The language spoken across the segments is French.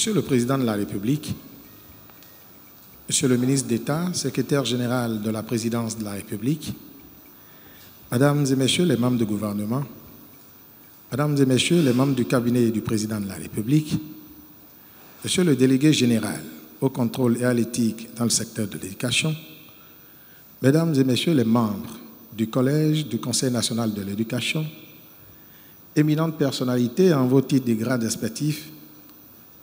Monsieur le Président de la République, Monsieur le ministre d'État, secrétaire général de la Présidence de la République, Mesdames et Messieurs les membres du gouvernement, Mesdames et Messieurs les membres du cabinet du Président de la République, Monsieur le délégué général au contrôle et à l'éthique dans le secteur de l'éducation, Mesdames et Messieurs les membres du Collège du Conseil national de l'éducation, éminentes personnalités en vos titres et grades respectifs,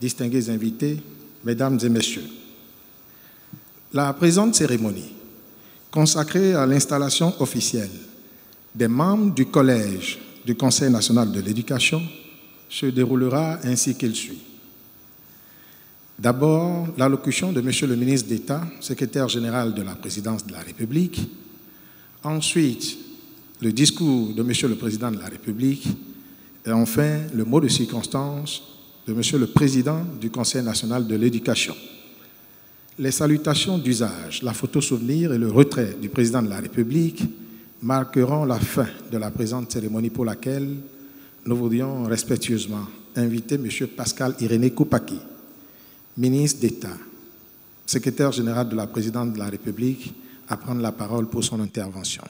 distingués invités, Mesdames et Messieurs, la présente cérémonie, consacrée à l'installation officielle des membres du Collège du Conseil national de l'éducation, se déroulera ainsi qu'il suit. D'abord, l'allocution de Monsieur le ministre d'État, secrétaire général de la Présidence de la République. Ensuite, le discours de Monsieur le Président de la République. Et enfin, le mot de circonstance de Monsieur le Président du Conseil national de l'éducation. Les salutations d'usage, la photo souvenir et le retrait du Président de la République marqueront la fin de la présente cérémonie pour laquelle nous voudrions respectueusement inviter M. Pascal Irénée Koupaki, ministre d'État, secrétaire général de la Présidence de la République, à prendre la parole pour son intervention.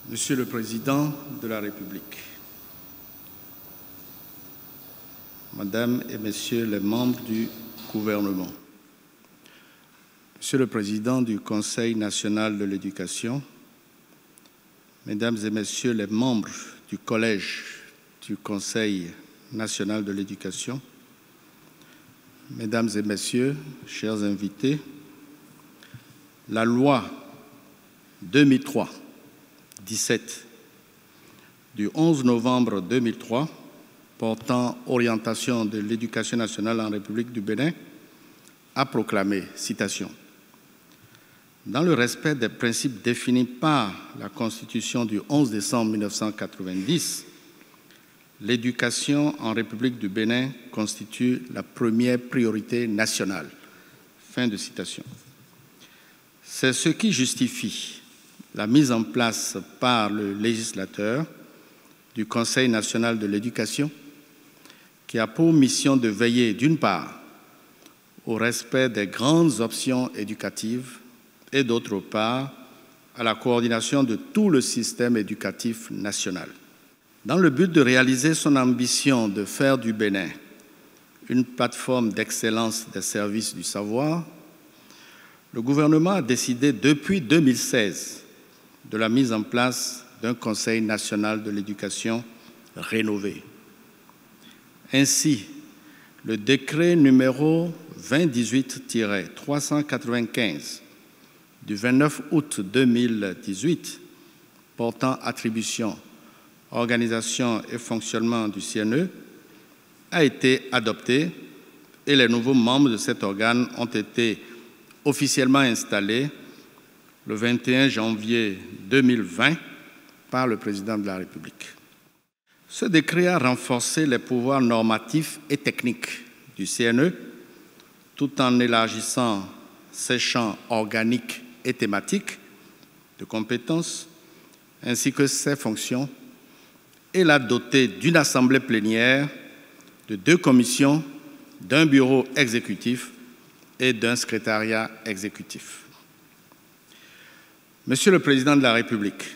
Monsieur le Président de la République, Mesdames et Messieurs les membres du gouvernement, Monsieur le Président du Conseil national de l'éducation, Mesdames et Messieurs les membres du Collège du Conseil national de l'éducation, Mesdames et Messieurs, chers invités, la loi 2003-17 du 11 novembre 2003 portant orientation de l'éducation nationale en République du Bénin a proclamé, citation, « Dans le respect des principes définis par la Constitution du 11 décembre 1990, l'éducation en République du Bénin constitue la première priorité nationale. » Fin de citation. C'est ce qui justifie la mise en place par le législateur du Conseil national de l'éducation qui a pour mission de veiller, d'une part, au respect des grandes options éducatives et, d'autre part, à la coordination de tout le système éducatif national. Dans le but de réaliser son ambition de faire du Bénin une plateforme d'excellence des services du savoir, le gouvernement a décidé depuis 2016 de la mise en place d'un Conseil national de l'éducation rénové. Ainsi, le décret numéro 2018-395 du 29 août 2018 portant attribution, organisation et fonctionnement du CNE a été adopté et les nouveaux membres de cet organe ont été officiellement installés le 21 janvier 2020 par le Président de la République. Ce décret a renforcé les pouvoirs normatifs et techniques du CNE tout en élargissant ses champs organiques et thématiques de compétences ainsi que ses fonctions et l'a doté d'une assemblée plénière, de 2 commissions, d'un bureau exécutif et d'un secrétariat exécutif. Monsieur le Président de la République,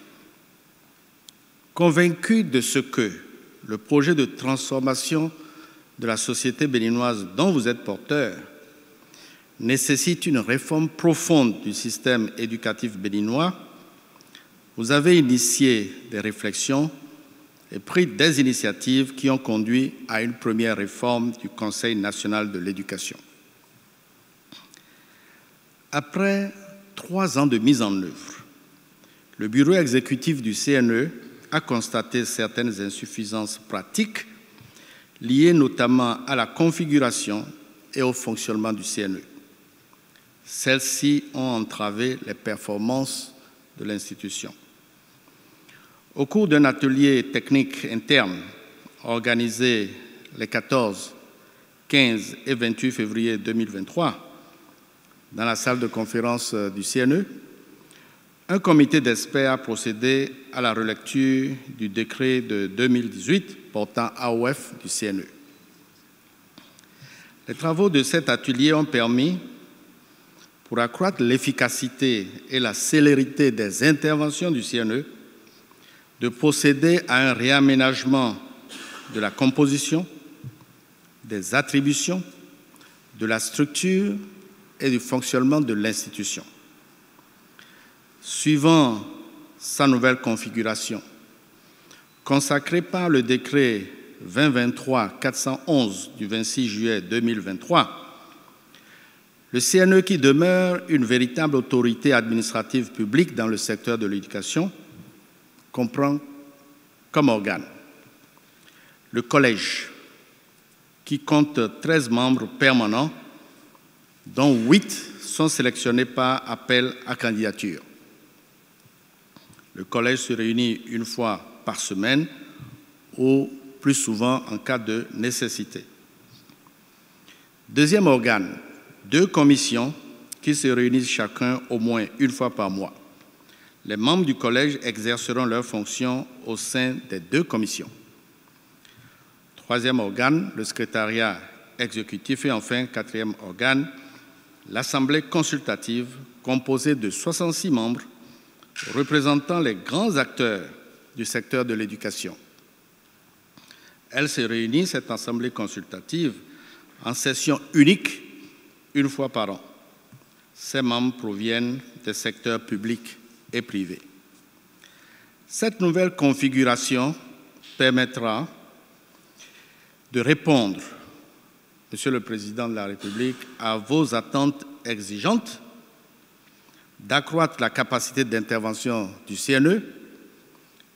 convaincu de ce que le projet de transformation de la société béninoise dont vous êtes porteur nécessite une réforme profonde du système éducatif béninois, vous avez initié des réflexions et pris des initiatives qui ont conduit à une première réforme du Conseil national de l'éducation. Après 3 ans de mise en œuvre, le bureau exécutif du CNE a constaté certaines insuffisances pratiques liées notamment à la configuration et au fonctionnement du CNE. Celles-ci ont entravé les performances de l'institution. Au cours d'un atelier technique interne organisé les 14, 15 et 28 février 2023 dans la salle de conférence du CNE, un comité d'experts a procédé à la relecture du décret de 2018 portant AOF du CNE. Les travaux de cet atelier ont permis, pour accroître l'efficacité et la célérité des interventions du CNE, de procéder à un réaménagement de la composition, des attributions, de la structure et du fonctionnement de l'institution. Suivant sa nouvelle configuration, consacrée par le décret 2023-411 du 26 juillet 2023, le CNE, qui demeure une véritable autorité administrative publique dans le secteur de l'éducation, comprend comme organe le collège, qui compte 13 membres permanents, dont 8 sont sélectionnés par appel à candidature. Le collège se réunit une fois par semaine ou plus souvent en cas de nécessité. Deuxième organe, 2 commissions qui se réunissent chacun au moins une fois par mois. Les membres du collège exerceront leurs fonctions au sein des 2 commissions. Troisième organe, le secrétariat exécutif. Et enfin, 4e organe, l'Assemblée consultative, composée de 66 membres représentant les grands acteurs du secteur de l'éducation. Elle se réunit, cette Assemblée consultative, en session unique, une fois par an. Ses membres proviennent des secteurs publics et privés. Cette nouvelle configuration permettra de répondre, Monsieur le Président de la République, à vos attentes exigeantes, d'accroître la capacité d'intervention du CNE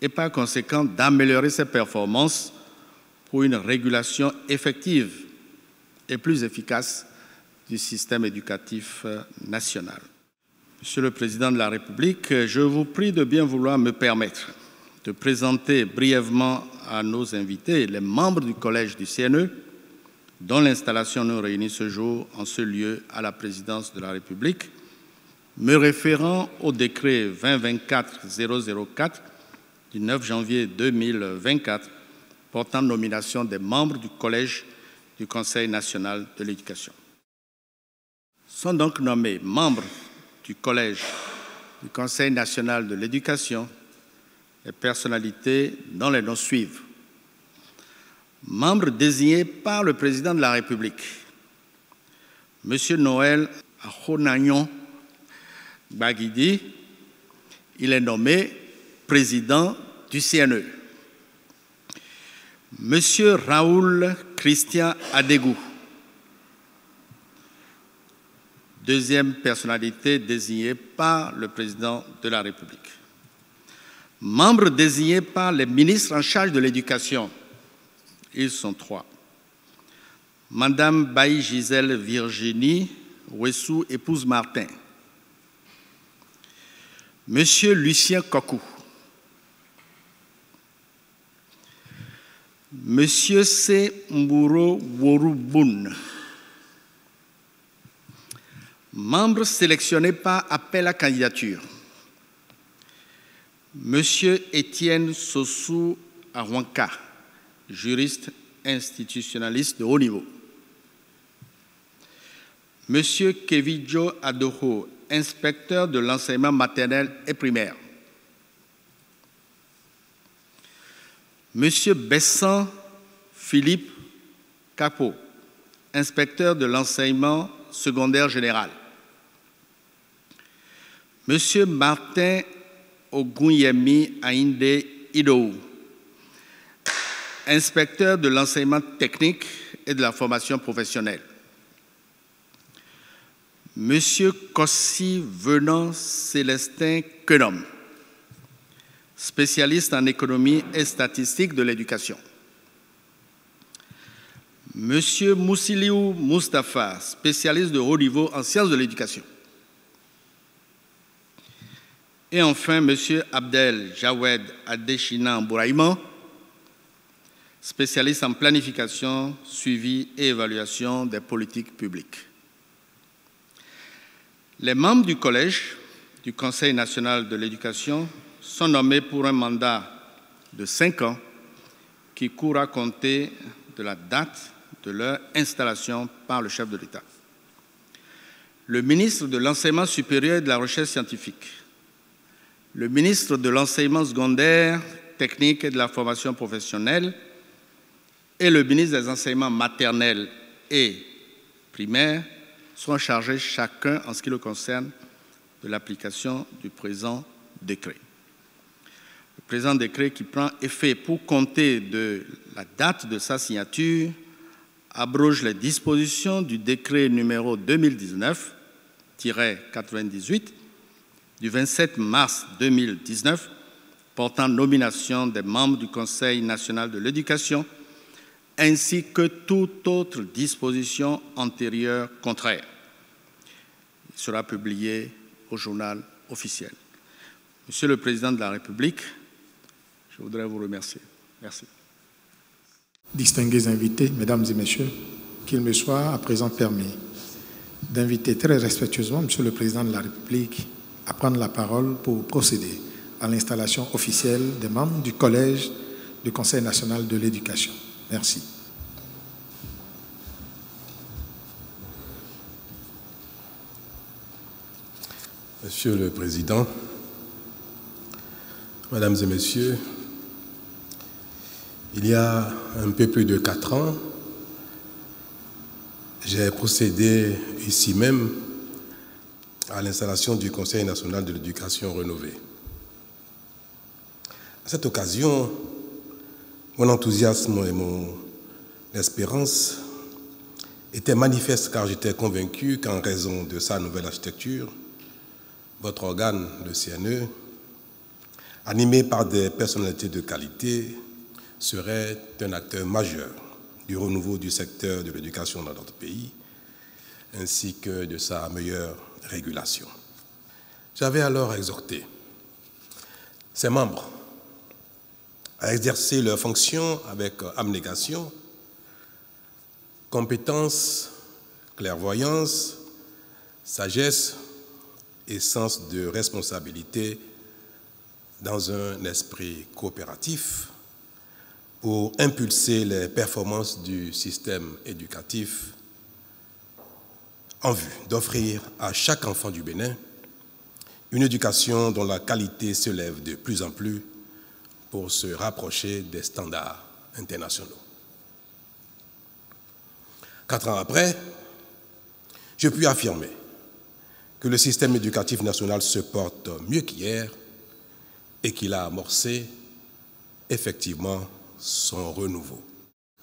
et par conséquent d'améliorer ses performances pour une régulation effective et plus efficace du système éducatif national. Monsieur le Président de la République, je vous prie de bien vouloir me permettre de présenter brièvement à nos invités les membres du collège du CNE, dont l'installation nous réunit ce jour en ce lieu à la présidence de la République, me référant au décret 2024-004 du 9 janvier 2024 portant nomination des membres du collège du Conseil national de l'éducation. Sont donc nommés membres du collège du Conseil national de l'éducation les personnalités dont les noms suivent. Membres désignés par le président de la République, M. Noël Ahonagnon Baguidi, il est nommé président du CNE. M. Raoul Christian Adégou, deuxième personnalité désignée par le président de la République. Membres désignés par les ministres en charge de l'éducation, ils sont 3. Madame Bailly Gisèle Virginie Ouessou, épouse Martin. Monsieur Lucien Kokou. Monsieur C. Mburo Woruboun. Membres sélectionnés par appel à candidature. Monsieur Étienne Sossou Arwanka, juriste institutionnaliste de haut niveau. Monsieur Kevidjo Adoho, inspecteur de l'enseignement maternel et primaire. Monsieur Bessan Philippe Capo, inspecteur de l'enseignement secondaire général. Monsieur Martin Ogunyemi Ainde Idou, inspecteur de l'enseignement technique et de la formation professionnelle. Monsieur Kossi Venant Célestin Quenom, spécialiste en économie et statistique de l'éducation. Monsieur Moussiliou Moustapha, spécialiste de haut niveau en sciences de l'éducation. Et enfin, Monsieur Abdel Jawed Adeshina Bouraïman, spécialiste en planification, suivi et évaluation des politiques publiques. Les membres du collège du Conseil national de l'éducation sont nommés pour un mandat de 5 ans qui court à compter de la date de leur installation par le chef de l'État. Le ministre de l'Enseignement supérieur et de la Recherche scientifique, le ministre de l'Enseignement secondaire, technique et de la formation professionnelle et le ministre des Enseignements maternels et primaires sont chargés chacun, en ce qui le concerne, de l'application du présent décret. Le présent décret, qui prend effet pour compter de la date de sa signature, abroge les dispositions du décret numéro 2019-98 du 27 mars 2019 portant nomination des membres du Conseil national de l'éducation ainsi que toute autre disposition antérieure contraire. Il sera publié au journal officiel. Monsieur le Président de la République, je voudrais vous remercier. Merci. Distingués invités, Mesdames et Messieurs, qu'il me soit à présent permis d'inviter très respectueusement Monsieur le Président de la République à prendre la parole pour procéder à l'installation officielle des membres du Collège du Conseil national de l'éducation. Merci. Monsieur le Président, Mesdames et Messieurs, il y a un peu plus de 4 ans, j'ai procédé ici même à l'installation du Conseil national de l'éducation rénové. À cette occasion, mon enthousiasme et mon espérance étaient manifestes car j'étais convaincu qu'en raison de sa nouvelle architecture, votre organe, le CNE, animé par des personnalités de qualité, serait un acteur majeur du renouveau du secteur de l'éducation dans notre pays, ainsi que de sa meilleure régulation. J'avais alors exhorté ses membres à exercer leurs fonctions avec abnégation, compétence, clairvoyance, sagesse et sens de responsabilité dans un esprit coopératif pour impulser les performances du système éducatif en vue d'offrir à chaque enfant du Bénin une éducation dont la qualité s'élève de plus en plus pour se rapprocher des standards internationaux. 4 ans après, je puis affirmer que le système éducatif national se porte mieux qu'hier et qu'il a amorcé effectivement son renouveau.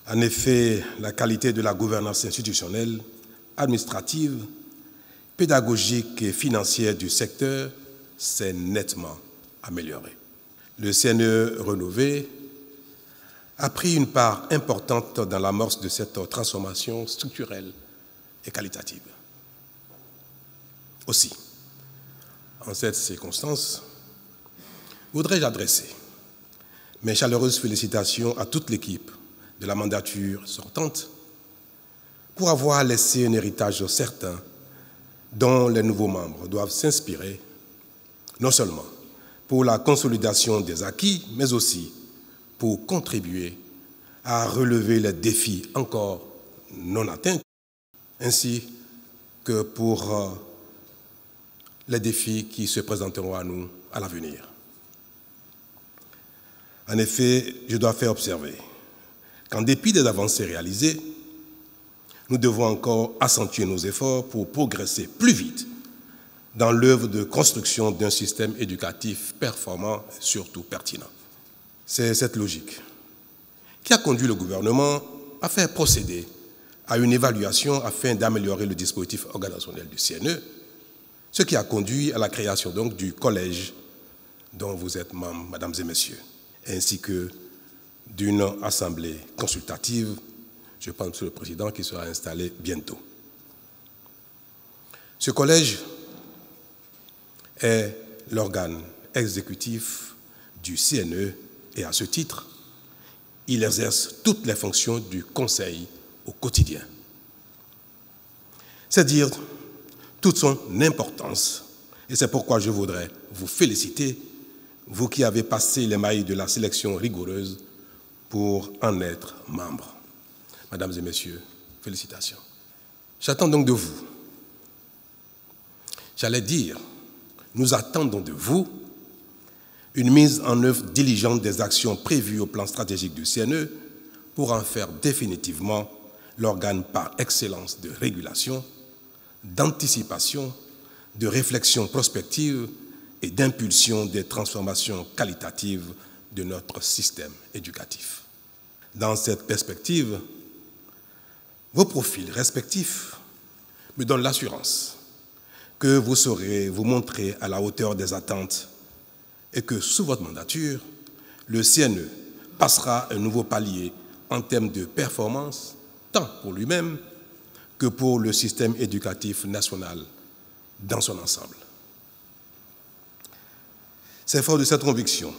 En effet, la qualité de la gouvernance institutionnelle, administrative, pédagogique et financière du secteur s'est nettement améliorée. Le CNE rénové a pris une part importante dans l'amorce de cette transformation structurelle et qualitative. Aussi, en cette circonstance, voudrais-je adresser mes chaleureuses félicitations à toute l'équipe de la mandature sortante pour avoir laissé un héritage certain dont les nouveaux membres doivent s'inspirer, non seulement pour la consolidation des acquis, mais aussi pour contribuer à relever les défis encore non atteints, ainsi que pour les défis qui se présenteront à nous à l'avenir. En effet, je dois faire observer qu'en dépit des avancées réalisées, nous devons encore accentuer nos efforts pour progresser plus vite dans l'œuvre de construction d'un système éducatif performant et surtout pertinent. C'est cette logique qui a conduit le gouvernement à faire procéder à une évaluation afin d'améliorer le dispositif organisationnel du CNE, ce qui a conduit à la création donc du collège dont vous êtes membres, mesdames et messieurs, ainsi que d'une assemblée consultative, je pense sur le président, qui sera installé bientôt. Ce collège est l'organe exécutif du CNE et à ce titre, il exerce toutes les fonctions du Conseil au quotidien. C'est dire toute son importance. Et c'est pourquoi je voudrais vous féliciter, vous qui avez passé les mailles de la sélection rigoureuse pour en être membre. Mesdames et messieurs, félicitations. J'attends donc de vous, j'allais dire, nous attendons de vous une mise en œuvre diligente des actions prévues au plan stratégique du CNE pour en faire définitivement l'organe par excellence de régulation, d'anticipation, de réflexion prospective et d'impulsion des transformations qualitatives de notre système éducatif. Dans cette perspective, vos profils respectifs me donnent l'assurance que vous saurez vous montrer à la hauteur des attentes et que, sous votre mandature, le CNE passera un nouveau palier en termes de performance, tant pour lui-même que pour le système éducatif national dans son ensemble. C'est fort de cette conviction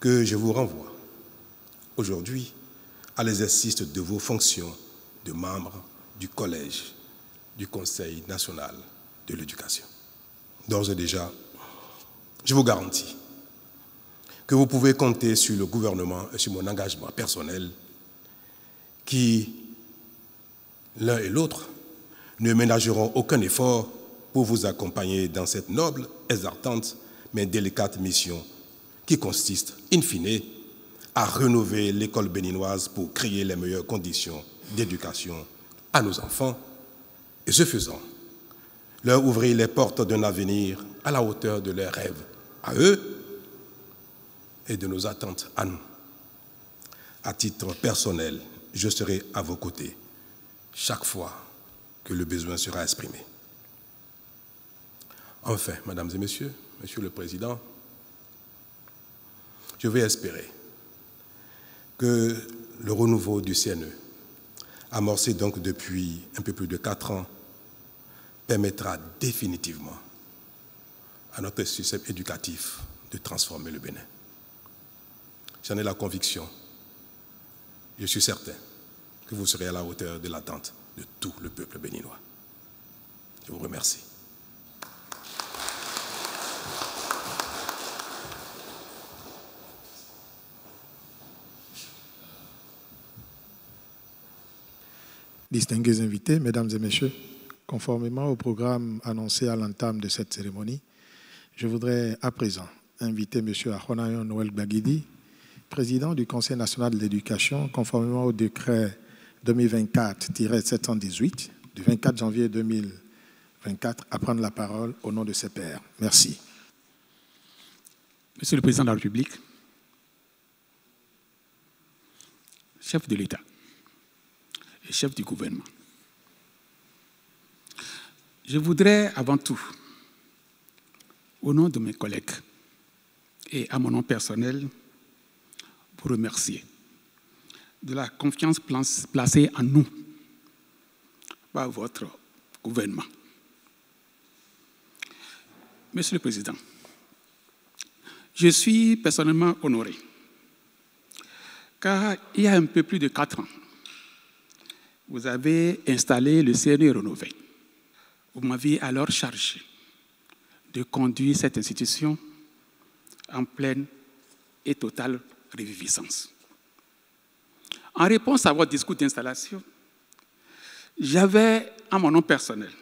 que je vous renvoie aujourd'hui à l'exercice de vos fonctions de membre du Collège du Conseil national de l'éducation. D'ores et déjà, je vous garantis que vous pouvez compter sur le gouvernement et sur mon engagement personnel qui, l'un et l'autre, ne ménageront aucun effort pour vous accompagner dans cette noble, exaltante, mais délicate mission qui consiste, in fine, à rénover l'école béninoise pour créer les meilleures conditions d'éducation à nos enfants et, ce faisant, leur ouvrir les portes d'un avenir à la hauteur de leurs rêves à eux et de nos attentes à nous. À titre personnel, je serai à vos côtés chaque fois que le besoin sera exprimé. Enfin, mesdames et messieurs, Monsieur le Président, je vais espérer que le renouveau du CNE, amorcé donc depuis un peu plus de 4 ans, permettra définitivement à notre système éducatif de transformer le Bénin. J'en ai la conviction. Je suis certain que vous serez à la hauteur de l'attente de tout le peuple béninois. Je vous remercie. Distingués invités, mesdames et messieurs, conformément au programme annoncé à l'entame de cette cérémonie, je voudrais à présent inviter M. Ahonayon Noël Gbagidi, président du Conseil national de l'éducation, conformément au décret 2024-718 du 24 janvier 2024, à prendre la parole au nom de ses pairs. Merci. Monsieur le Président de la République, chef de l'État et chef du gouvernement, je voudrais avant tout, au nom de mes collègues et à mon nom personnel, vous remercier de la confiance placée en nous par votre gouvernement. Monsieur le Président, je suis personnellement honoré, car il y a un peu plus de 4 ans, vous avez installé le CNE rénové. Vous m'aviez alors chargé de conduire cette institution en pleine et totale reviviscence. En réponse à votre discours d'installation, j'avais, à mon nom personnel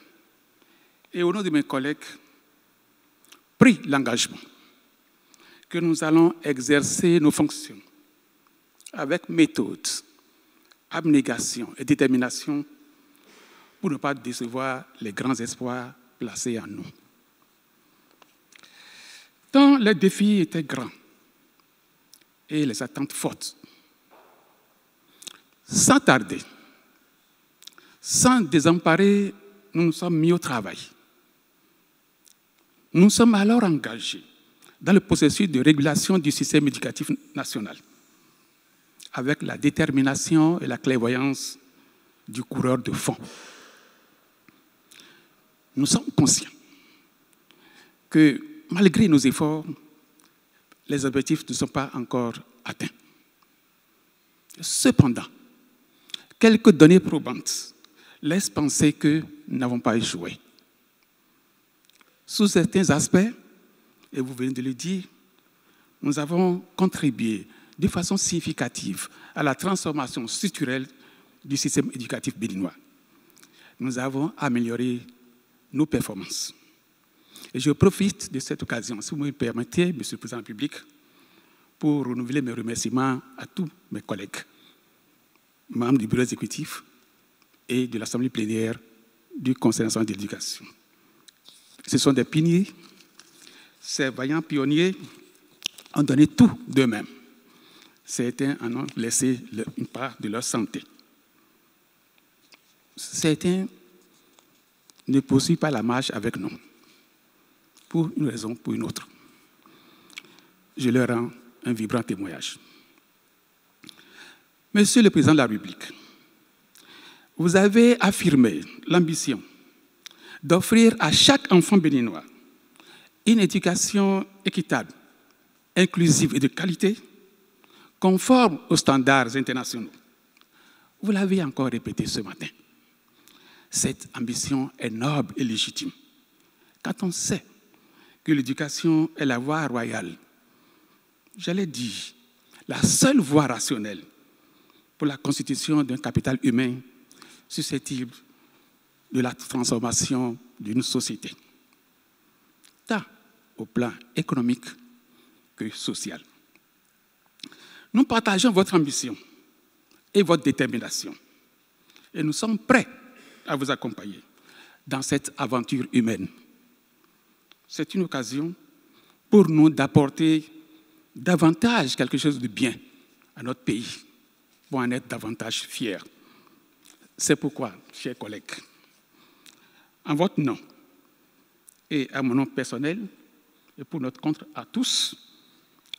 et au nom de mes collègues, pris l'engagement que nous allons exercer nos fonctions avec méthode, abnégation et détermination pour ne pas décevoir les grands espoirs placés en nous. Tant les défis étaient grands et les attentes fortes, sans tarder, sans désemparer, nous nous sommes mis au travail. Nous sommes alors engagés dans le processus de régulation du système éducatif national, avec la détermination et la clairvoyance du coureur de fond. Nous sommes conscients que, malgré nos efforts, les objectifs ne sont pas encore atteints. Cependant, quelques données probantes laissent penser que nous n'avons pas échoué. Sous certains aspects, et vous venez de le dire, nous avons contribué de façon significative à la transformation structurelle du système éducatif béninois. Nous avons amélioré nos performances. Et je profite de cette occasion, si vous me permettez, Monsieur le Président de la République, pour renouveler mes remerciements à tous mes collègues, membres du bureau exécutif et de l'Assemblée plénière du Conseil national de l'éducation. Ce sont des pionniers. Ces vaillants pionniers ont donné tout d'eux-mêmes. Certains en ont laissé une part de leur santé. Certains ne poursuivent pas la marche avec nous, pour une raison ou pour une autre. Je leur rends un vibrant témoignage. Monsieur le Président de la République, vous avez affirmé l'ambition d'offrir à chaque enfant béninois une éducation équitable, inclusive et de qualité, conforme aux standards internationaux. Vous l'avez encore répété ce matin. Cette ambition est noble et légitime. Quand on sait que l'éducation est la voie royale, j'allais dire, la seule voie rationnelle pour la constitution d'un capital humain susceptible de la transformation d'une société, tant au plan économique que social. Nous partageons votre ambition et votre détermination et nous sommes prêts à vous accompagner dans cette aventure humaine. C'est une occasion pour nous d'apporter davantage quelque chose de bien à notre pays, pour en être davantage fiers. C'est pourquoi, chers collègues, en votre nom et à mon nom personnel, et pour notre compte à tous,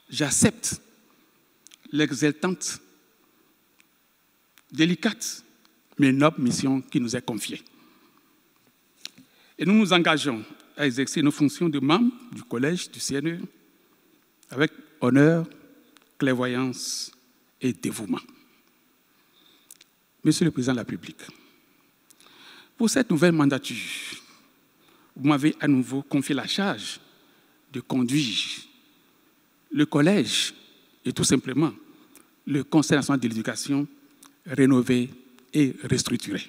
j'accepte l'exaltante, délicate, mais noble mission qui nous est confiée. Et nous nous engageons à exercer nos fonctions de membres du collège du CNE avec honneur, clairvoyance et dévouement. Monsieur le Président de la République, pour cette nouvelle mandature, vous m'avez à nouveau confié la charge de conduire le collège et tout simplement le Conseil national de l'éducation rénové et restructuré.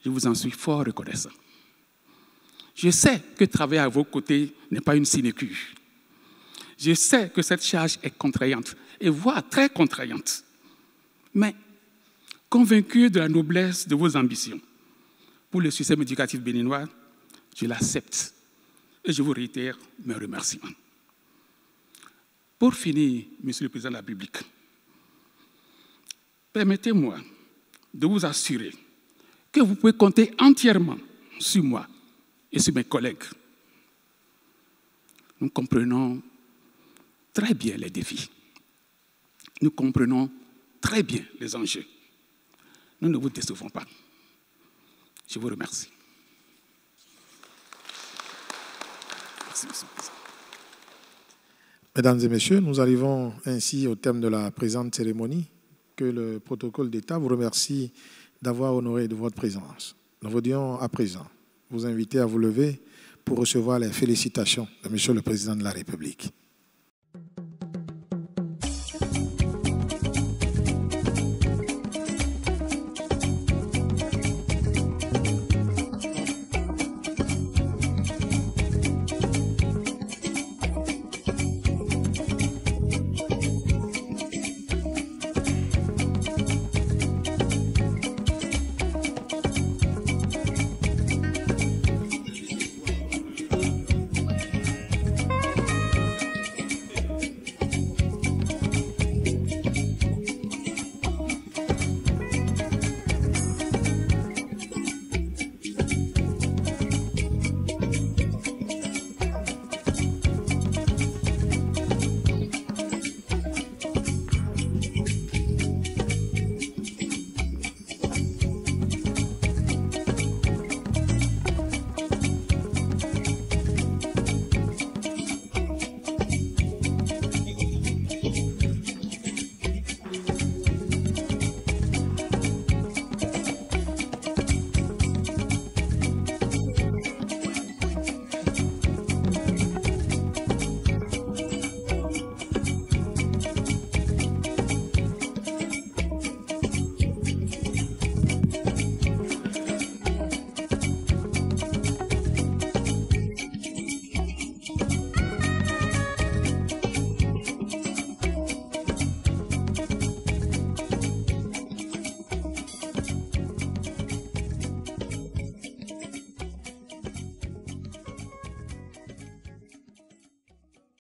Je vous en suis fort reconnaissant. Je sais que travailler à vos côtés n'est pas une sinecure. Je sais que cette charge est contraignante, et voire très contraignante. Mais, convaincu de la noblesse de vos ambitions pour le système éducatif béninois, je l'accepte et je vous réitère mes remerciements. Pour finir, Monsieur le Président de la République, permettez-moi de vous assurer que vous pouvez compter entièrement sur moi et sur mes collègues. Nous comprenons très bien les défis. Nous comprenons très bien les enjeux. Nous ne vous décevons pas. Je vous remercie. Merci, Monsieur le Président. Mesdames et messieurs, nous arrivons ainsi au terme de la présente cérémonie. Que le protocole d'État vous remercie d'avoir honoré de votre présence. Nous voudrions à présent vous inviter à vous lever pour recevoir les félicitations de Monsieur le Président de la République.